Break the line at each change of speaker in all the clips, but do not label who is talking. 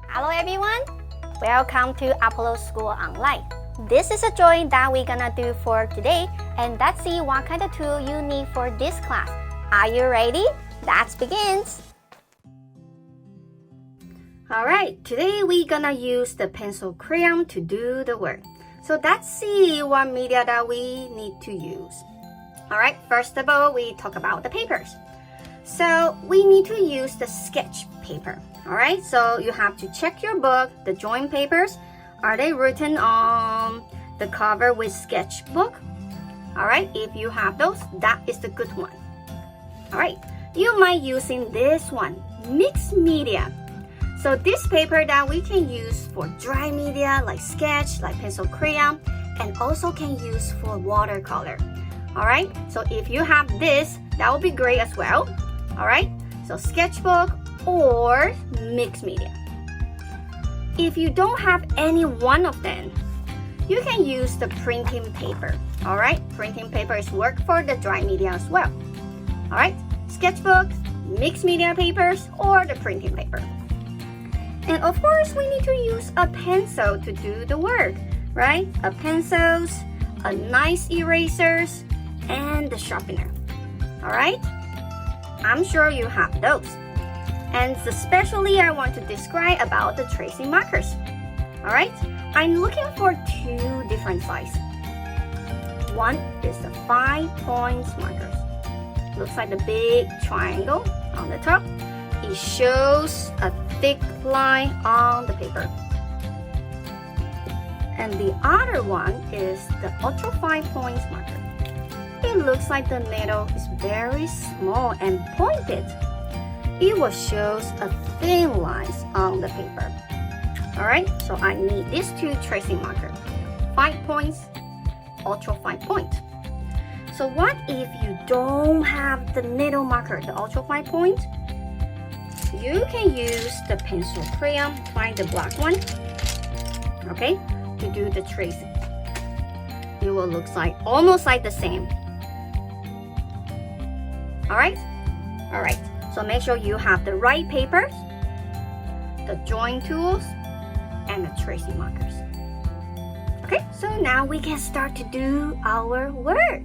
Hello everyone, welcome to Apollo School Online. This is a drawing that we're gonna do for today, and let's see what kind of tool you need for this class. Are you ready? Let's begin. Alright, today we're gonna use the pencil crayon to do the work. So let's see what media that we need to use. Alright, first of all, we talk about the papers. So we need to use the sketch paper. Alright, so you have to check your book, the drawing papers. Are they written on the cover with sketchbook? Alright, if you have those, that is the good one. Alright, you might using this one, mixed media. So this paper that we can use for dry media like sketch, like pencil crayon, and also can use for watercolor. Alright, so if you have this, that will be great as well. Alright, so sketchbook or mixed media. If you don't have any one of them, you can use the printing paper. Alright, printing paper is work for the dry media as well. Alright, sketchbook, mixed media papers, or the printing paper. And of course, we need to use a pencil to do the work, right? A pencils, a nice erasers, and the sharpener. Alright? I'm sure you have those. And especially I want to describe about the tracing markers. Alright? I'm looking for two different sizes. One is the 5 points markers. Looks like the big triangle on the top. It shows a thick line on the paper. And the other one is the ultra 5 points marker. It looks like the needle is very small and pointed. It will show a thin lines on the paper. Alright, so I need these two tracing markers. 5 points, ultra 5 point. So what if you don't have the needle marker, the ultra 5 point? You can use the pencil crayon, find the black one, okay, to do the tracing. It will look like almost like the same. Alright? Alright, so make sure you have the right papers, the drawing tools, and the tracing markers. Okay, so now we can start to do our work.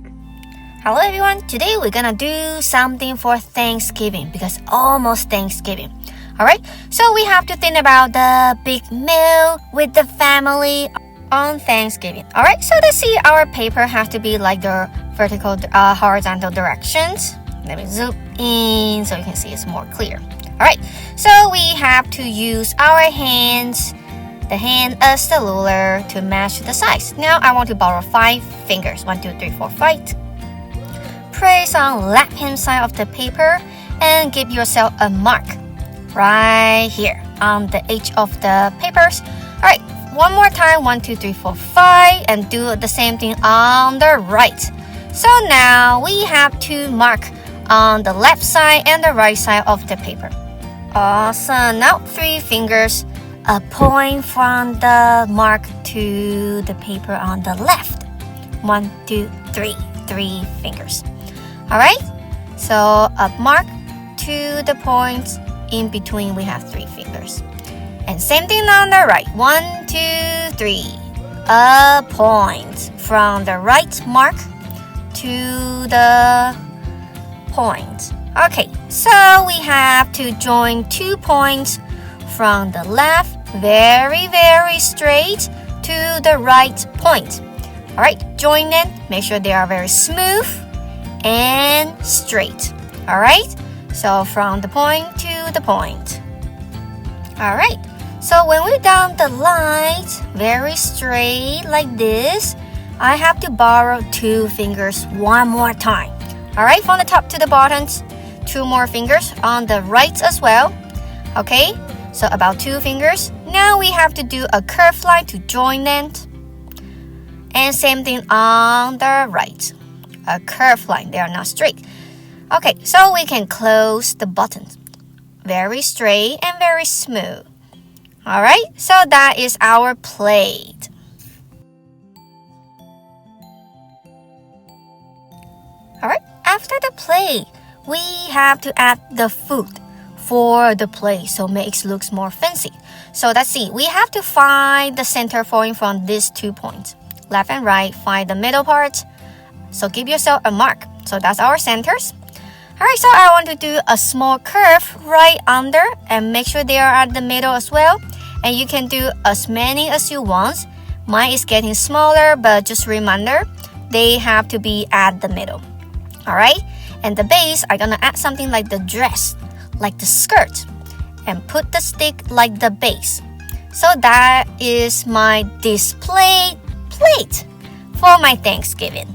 Hello everyone, today we're gonna do something for Thanksgiving because almost Thanksgiving. Alright, so we have to think about the big meal with the family on Thanksgiving. Alright, so let's see, our paper has to be like the vertical, horizontal directions. Let me zoom in so you can see it's more clear. Alright, so we have to use our hands, the hand as the ruler to match the size. Now I want to borrow 5 fingers. 1, 2, 3, 4, 5. Place on left hand side of the paper and give yourself a mark right here on the edge of the papers. Alright, one more time, 1, 2, 3, 4, 5, and do the same thing on the right. So now we have to mark on the left side and the right side of the paper. Awesome. Now 3 fingers, a point from the mark to the paper on the left. 1, 2, 3, 3 fingers. Alright, so a mark to the points. In between we have 3 fingers. And same thing on the right. 1, 2, 3. A point from the right mark to the point. Okay, so we have to join 2 points from the left, very straight to the right point. Alright, join them. Make sure they are very smooth and straight. Alright, so from the point to the point. Alright, so when we're down the line, very straight like this, I have to borrow 2 fingers one more time. Alright, from the top to the bottom, 2 more fingers on the right as well. Okay, so about 2 fingers. Now we have to do a curved line to join them. And same thing on the right. A curved line, they are not straight. Okay, so we can close the buttons. Very straight and very smooth. Alright, so that is our plate. Alright, after the plate, we have to add the food. for the plate, so makes looks more fancy. So let's see. We have to find the center point from these 2 points. Left and right, find the middle part. So give yourself a mark. So that's our centers. Alright, so I want to do a small curve right under and make sure they are at the middle as well. And you can do as many as you want. Mine is getting smaller, but just reminder, they have to be at the middle. Alright, and the base, I'm gonna add something like the dress, like the skirt, and put the stick like the base. So that is my display plate for my Thanksgiving.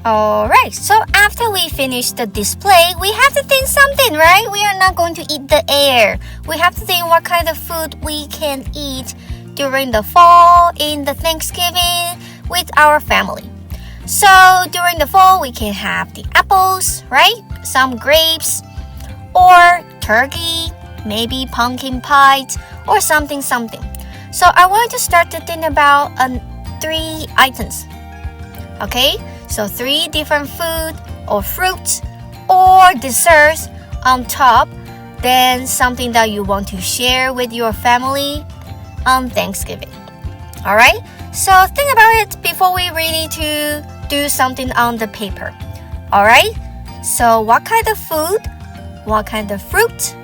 Alright, so after we finish the display, we have to think something, right? We are not going to eat the air. We have to think what kind of food we can eat during the fall in the Thanksgiving with our family. So during the fall, we can have the apples, right? Some grapes, or turkey, maybe pumpkin pie, or something. So I want to start to think about 3 items. Okay, so 3 different food or fruits or desserts on top, then something that you want to share with your family on Thanksgiving. Alright, so think about it before we really to do something on the paper. Alright, so what kind of food, what kind of fruit,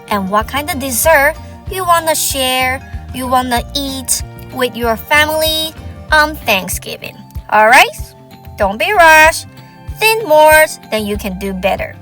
and what kind of dessert you want to share, you want to eat with your family on Thanksgiving. Alright, don't be rushed. Think more, then you can do better.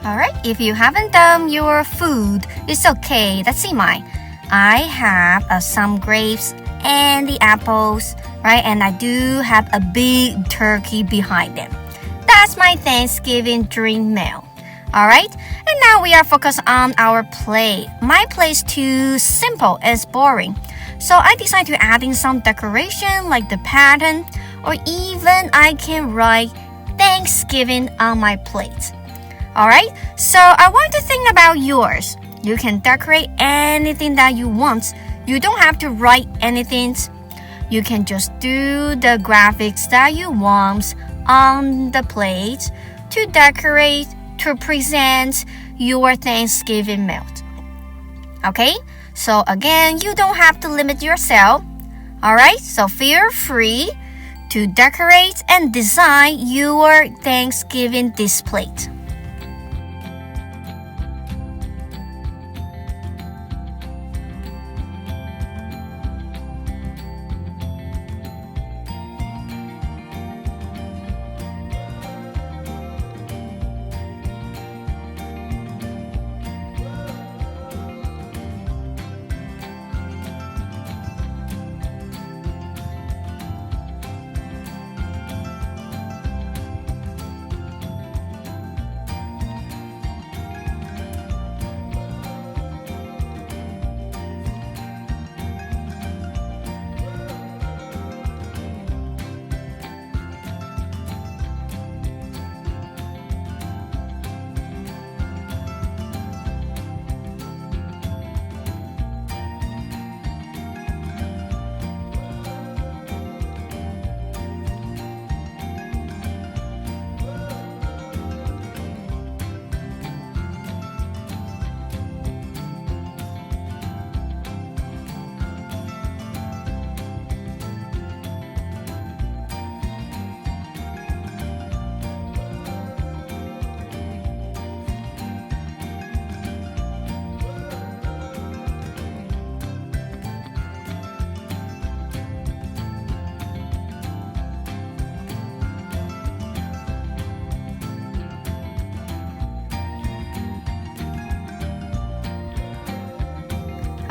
Alright, if you haven't done your food, it's okay. Let's see mine. I have some grapes and the apples, right? And I do have a big turkey behind them. That's my Thanksgiving dream meal. Alright, and now we are focused on our plate. My plate is too simple, it's boring. So I decided to add in some decoration like the pattern, or even I can write Thanksgiving on my plate. Alright, so I want to think about yours. You can decorate anything that you want. You don't have to write anything. You can just do the graphics that you want on the plate to decorate, to present your Thanksgiving meal. Okay, so again, you don't have to limit yourself. Alright, so feel free to decorate and design your Thanksgiving display.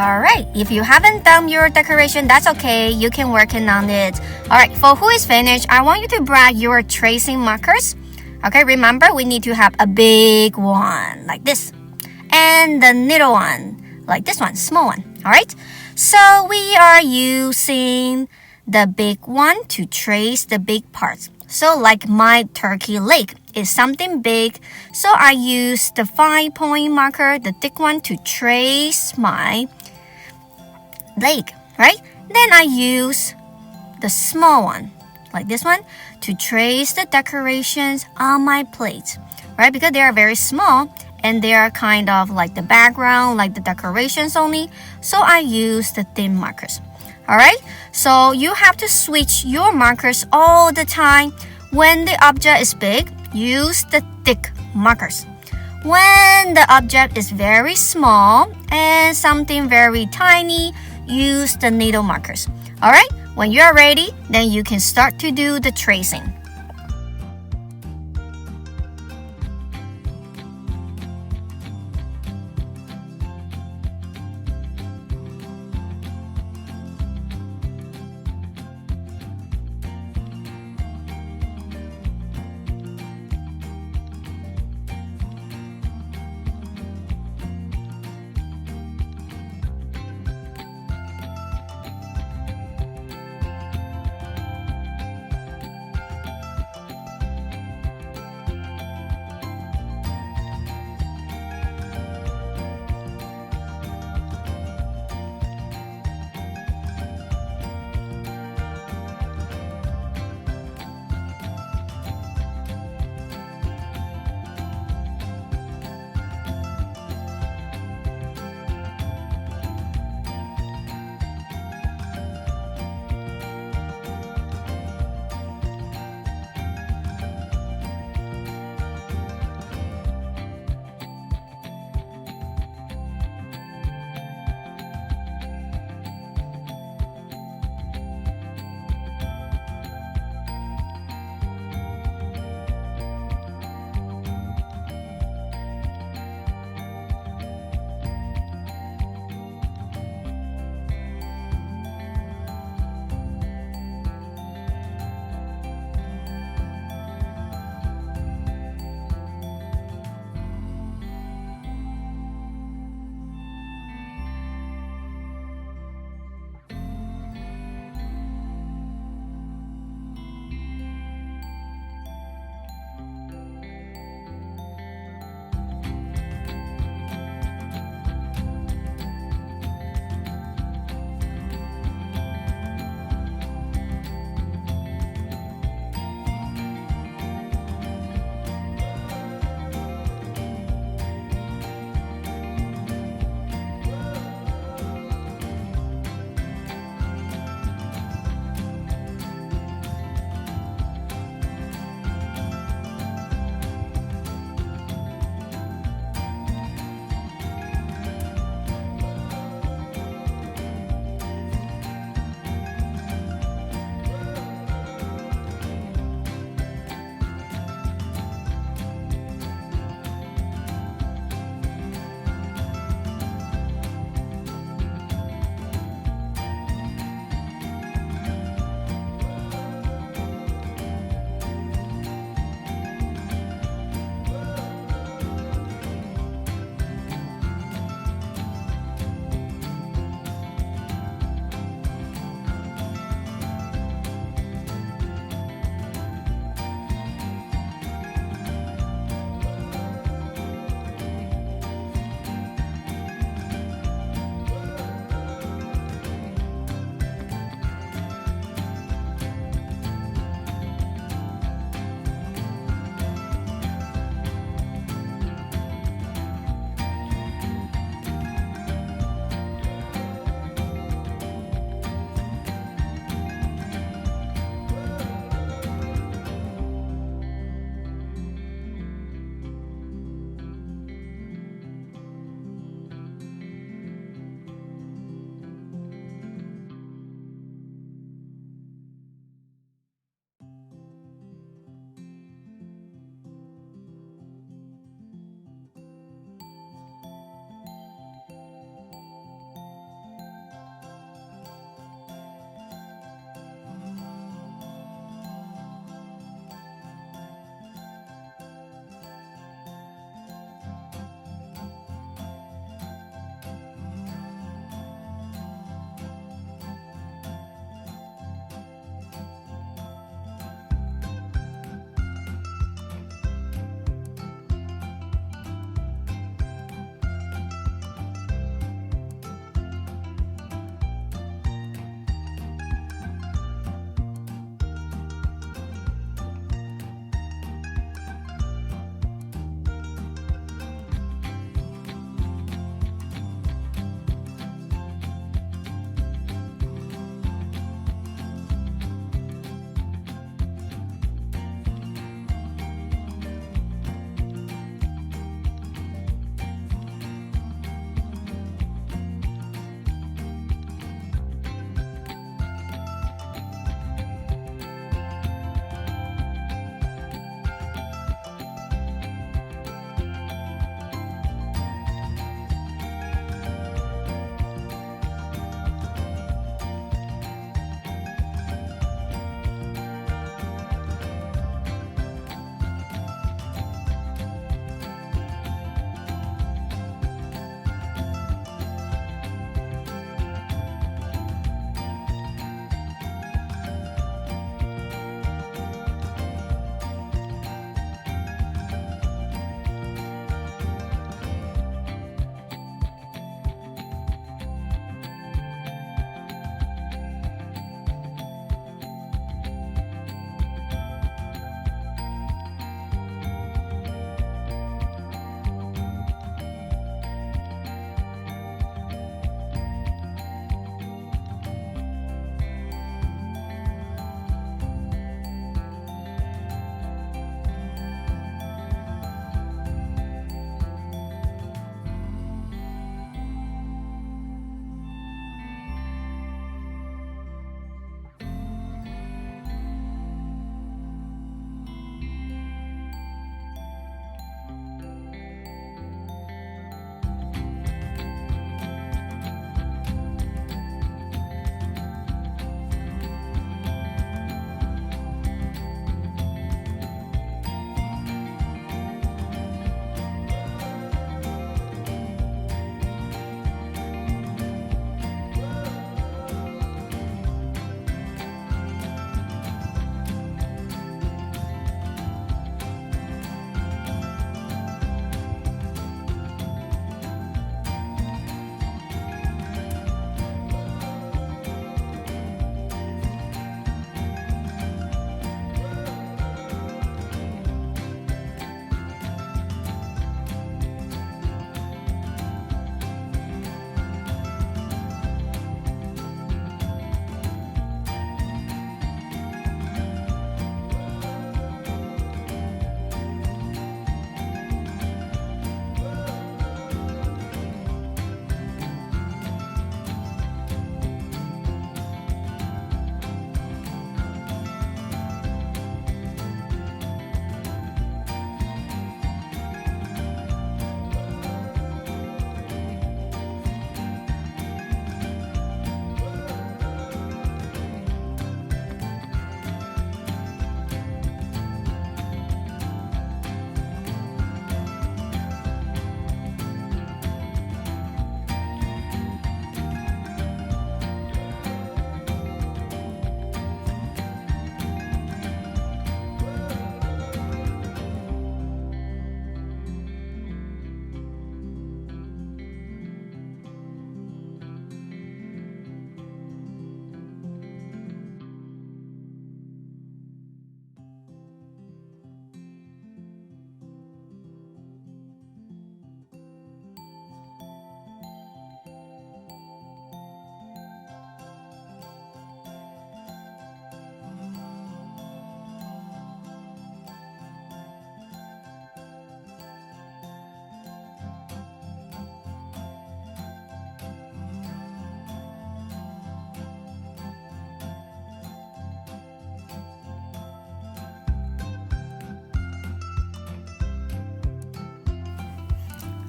Alright, if you haven't done your decoration, that's okay. You can work on it. Alright, for who is finished, I want you to grab your tracing markers. Okay, remember we need to have a big one, like this. And the little one, like this one, small one. Alright, so we are using the big one to trace the big parts. So like my turkey leg is something big. So I use the 5-point marker, the thick one, to trace my leg, right? Then I use the small one, like this one, to trace the decorations on my plate, right? Because they are very small and they are kind of like the background, like the decorations only. So I use the thin markers. Alright, so you have to switch your markers all the time. When the object is big, use the thick markers. When the object is very small and something very tiny, use the needle markers. Alright, when you are ready, then you can start to do the tracing.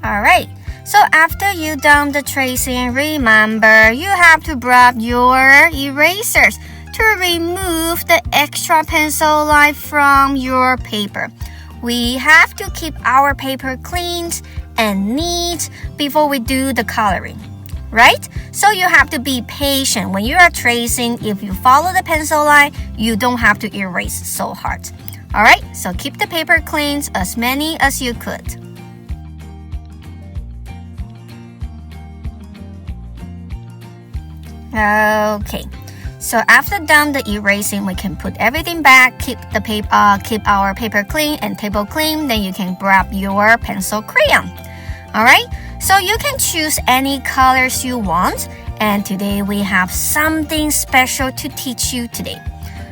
Alright, so after you done the tracing, remember you have to grab your erasers to remove the extra pencil line from your paper. We have to keep our paper clean and neat before we do the coloring, right? So you have to be patient when you are tracing. If you follow the pencil line, you don't have to erase so hard. Alright, so keep the paper clean as many as you could. Okay, so after done the erasing, we can put everything back, keep our paper clean and table clean. Then you can grab your pencil crayon. Alright, so you can choose any colors you want. And today we have something special to teach you today.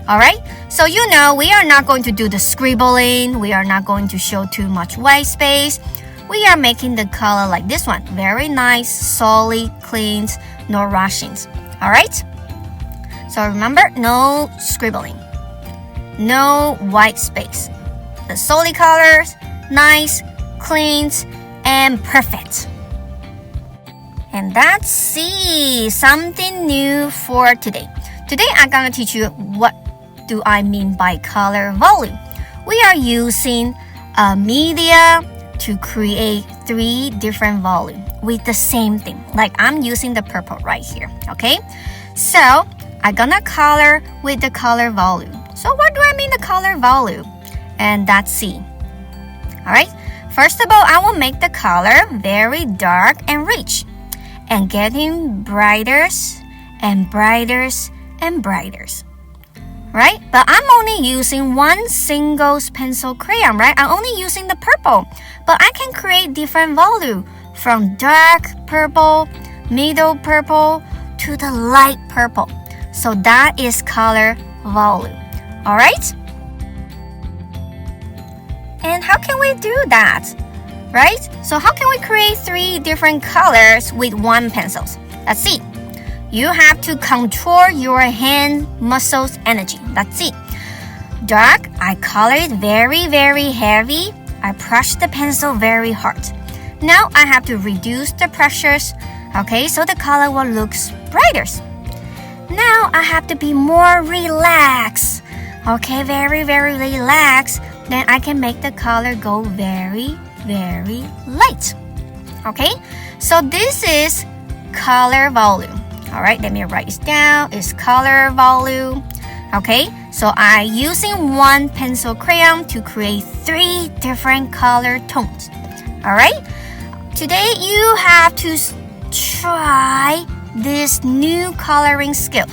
Alright, so you know we are not going to do the scribbling. We are not going to show too much white space. We are making the color like this one. Very nice, solid, clean, no rushings. Alright? So remember, no scribbling. No white space. The solid colors, nice, clean, and perfect. And that's C, something new for today. Today I'm gonna teach you what do I mean by color volume. We are using a media to create 3 different volumes with the same thing. Like I'm using the purple right here, okay? So I'm gonna color with the color volume. So what do I mean the color volume? And that's C. Alright, first of all, I will make the color very dark and rich and getting brighter and brighter and brighter. Right? But I'm only using one single pencil crayon, right? I'm only using the purple. But I can create different volume from dark purple, middle purple, to the light purple. So that is color volume. Alright? And how can we do that? Right? So how can we create 3 different colors with one pencil? Let's see. You have to control your hand muscles energy. That's it. Dark, I color it very, very heavy. I brush the pencil very hard. Now I have to reduce the pressures. Okay, so the color will look brighter. Now I have to be more relaxed. Okay, very, very relaxed. Then I can make the color go very, very light. Okay, so this is color volume. Alright, let me write this down. It's color volume. Okay, so I'm using one pencil crayon to create 3 different color tones. Alright, today you have to try this new coloring skill.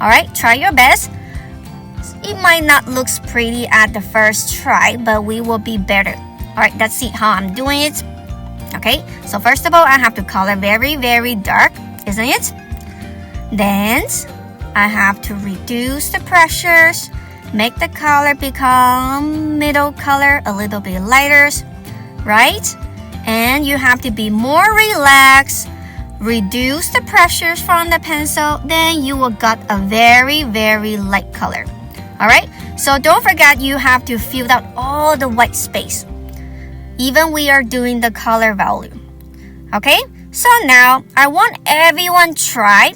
Alright, try your best. It might not look pretty at the first try, but we will be better. Alright, let's see how I'm doing it. Okay, so first of all, I have to color very, very dark, isn't it? Then I have to reduce the pressures, make the color become middle color, a little bit lighter, right? And you have to be more relaxed, reduce the pressures from the pencil, then you will get a very, very light color. Alright, so don't forget you have to fill out all the white space, even we are doing the color volume. Okay, so now I want everyone try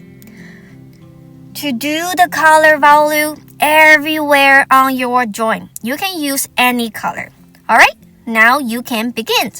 to do the color volume everywhere on your drawing. You can use any color. Alright, now you can begin.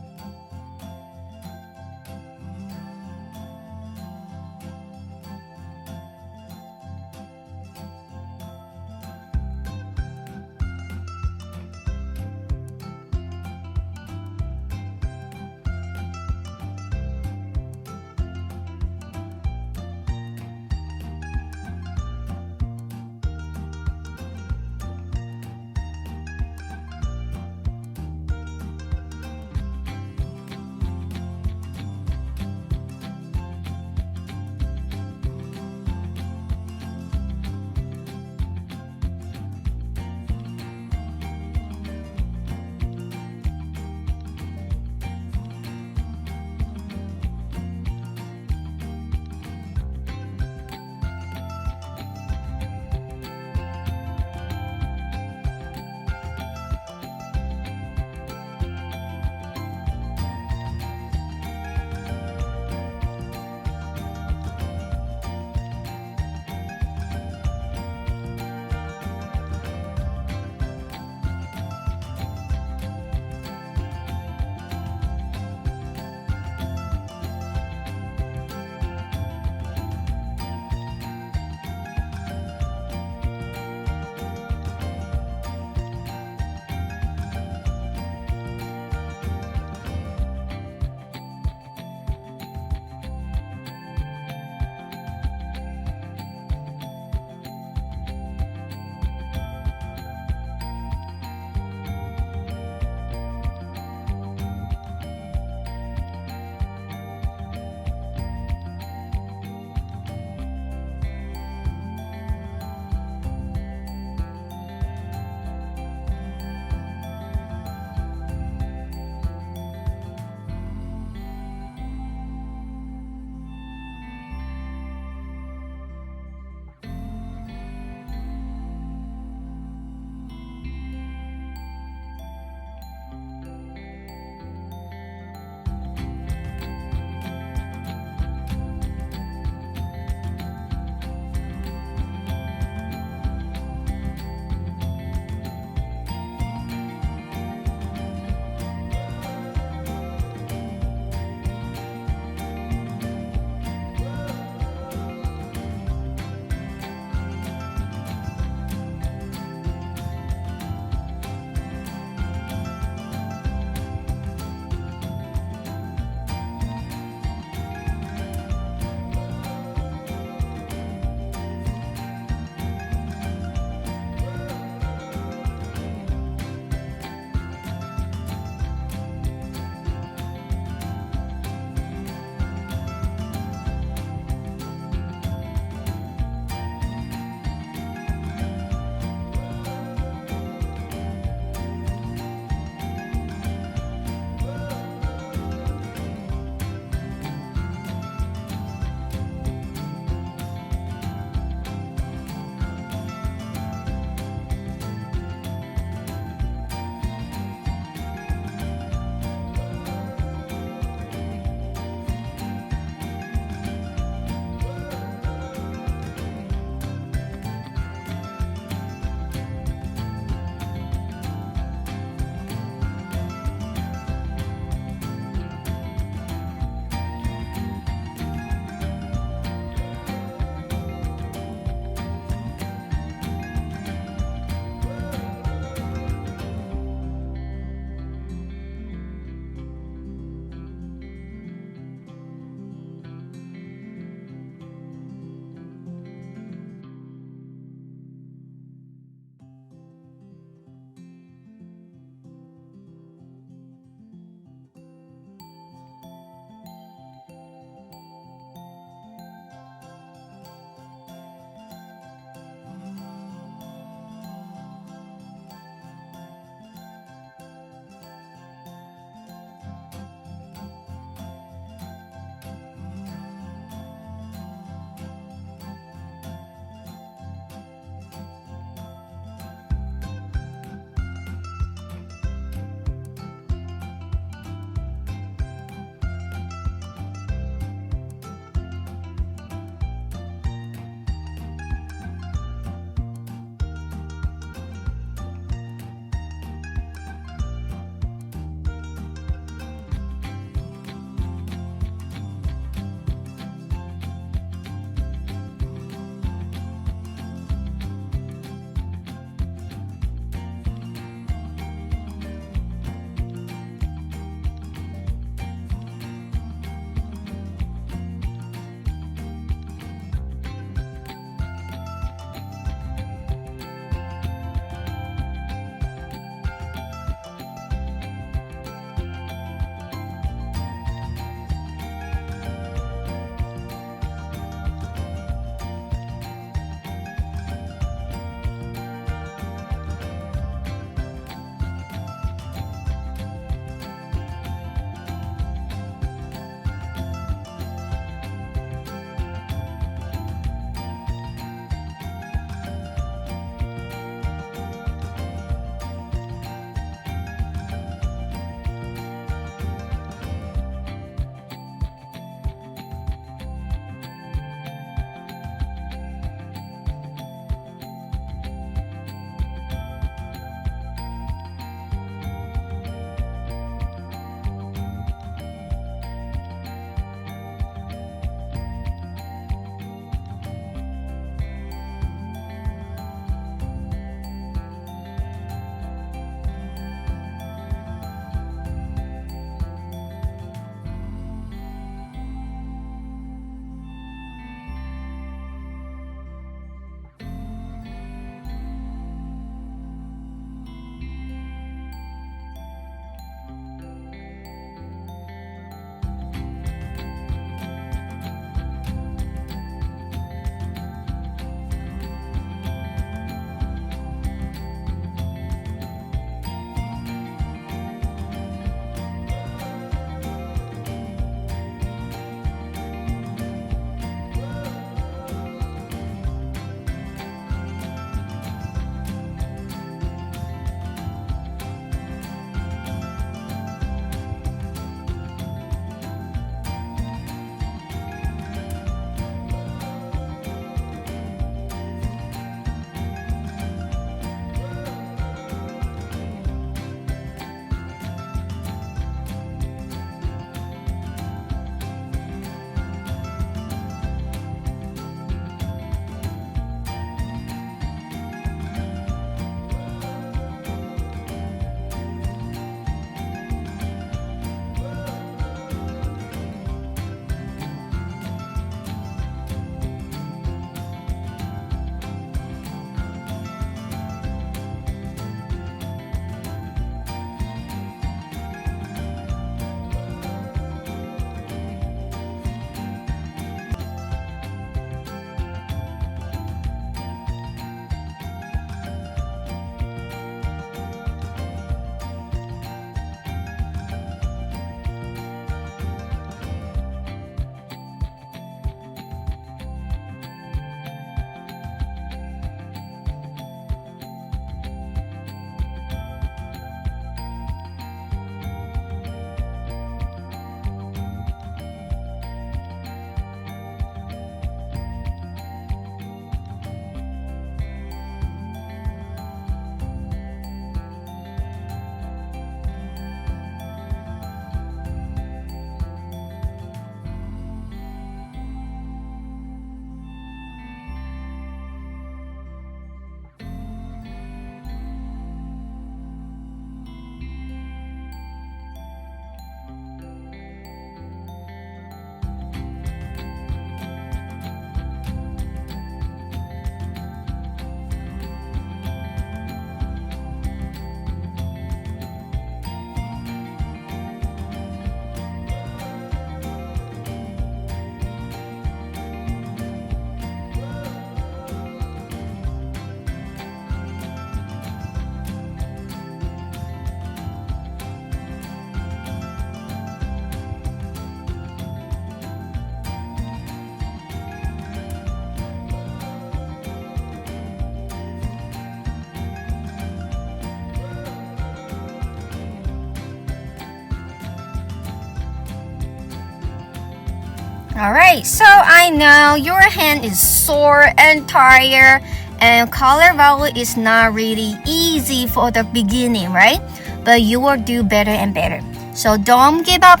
Alright, so I know your hand is sore and tired, and color vowel is not really easy for the beginning, right? But you will do better and better. So don't give up.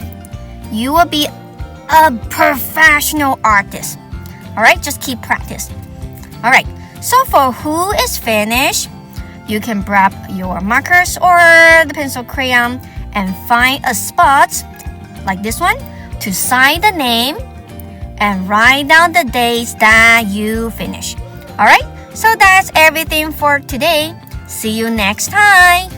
You will be a professional artist. Alright, just keep practice. Alright, so for who is finished, you can grab your markers or the pencil crayon and find a spot like this one to sign the name and write down the dates that you finish. Alright, so that's everything for today. See you next time.